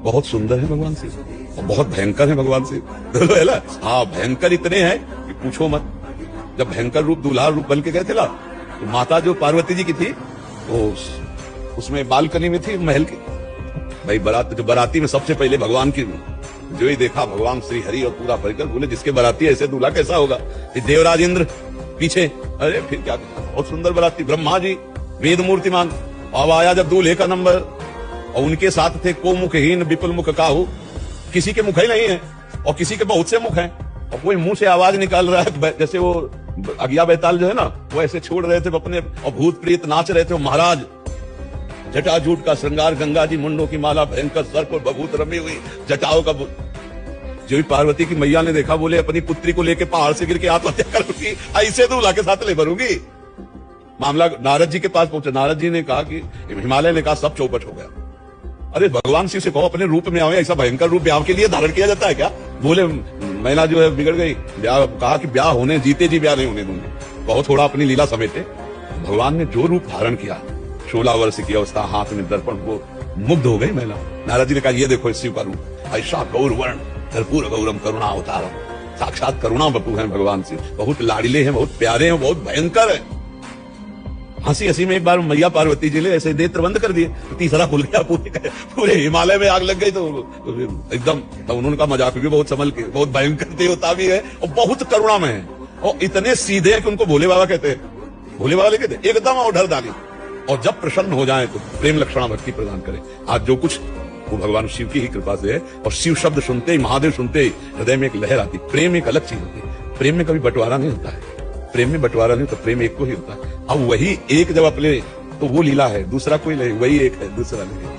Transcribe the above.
बहुत सुंदर है भगवान शिव और बहुत भयंकर है भगवान शिव है ना। हाँ, भयंकर इतने हैं कि पूछो मत। जब भयंकर रूप दूल्हा रूप बन के गए थे ना, तो माता जो पार्वती जी की थी वो उसमें बालकनी में थी महल की। भाई बाराती में सबसे पहले भगवान की जो ही देखा भगवान श्री हरि और पूरा परिकर, बोले जिसके बाराती ऐसे दूल्हा कैसा होगा। फिर देवराज इंद्र पीछे, अरे फिर क्या, बहुत सुंदर बाराती। ब्रह्मा जी वेद मूर्तिमान। अब आया जब दूल्हे का नंबर और उनके साथ थे को मुखहीन विपुल मुख काहू, किसी के मुख ही नहीं है और किसी के बहुत से मुख हैं और कोई मुंह से आवाज निकाल रहा है जैसे वो अगिया बैताल जो है ना, वो ऐसे छोड़ रहे थे अपने और भूत प्रेत नाच रहे थे। महाराज जटाजूट का श्रृंगार, गंगा जी मुंडों की माला, भयंकर सर्प और बभूत रमी हुई जटाओं का। जो ही पार्वती की मैया ने देखा, बोले अपनी पुत्री को लेके पहाड़ से गिर के आत्महत्या करूंगी, ऐसे दूल्हा के साथ ले भरूंगी। मामला नारद जी के पास पहुंचा। नारद जी ने कहा कि हिमालय ने कहा सब चौपट हो गया। अरे भगवान शिव से कहो अपने रूप में आओ, ऐसा भयंकर रूप ब्याह के लिए धारण किया जाता है क्या। बोले मैना जो है बिगड़ गई, ब्याह कहा कि ब्याह होने जीते जी ब्याह नहीं होने दूंगी। बहुत थोड़ा अपनी लीला समेटे। भगवान ने जो रूप धारण किया, 16 वर्ष की अवस्था, हाथ में दर्पण, वो मुग्ध हो गई महिला। नारद जी ने कहा ये देखो शिव का रूप, ऐसा गौर वर्ण कर्पूर गौरम करुणा अवतारम, साक्षात करुणा बपू है भगवान शिव। बहुत लाड़िले हैं, बहुत प्यारे हैं, बहुत भयंकर है। हंसी हंसी में एक बार मैया पार्वती जी ने ऐसे नेत्र बंद कर दिए, तीसरा खुल गया, पूरे हिमालय में आग लग गई। तो एकदम तो उन्होंने कहा मजाक भी बहुत संभल के, बहुत भयंकर देवता भी है और बहुत करुणा में है और इतने सीधे हैं कि उनको भोले बाबा कहते हैं। भोले बाबा कहते हैं एकदम और ढल डाली और जब प्रसन्न हो जाए तो प्रेम लक्षणा भक्ति प्रदान करें। आज जो कुछ वो भगवान शिव की ही कृपा से है। और शिव शब्द सुनते ही, महादेव सुनते ही हृदय में एक लहर आती। प्रेम एक अलग चीज होती है। प्रेम में कभी बंटवारा नहीं होता है। प्रेम में बंटवारा नहीं होता, प्रेम एक को ही होता है। अब वही एक जब अपने, तो वो लीला है, दूसरा कोई नहीं, वही एक है, दूसरा नहीं।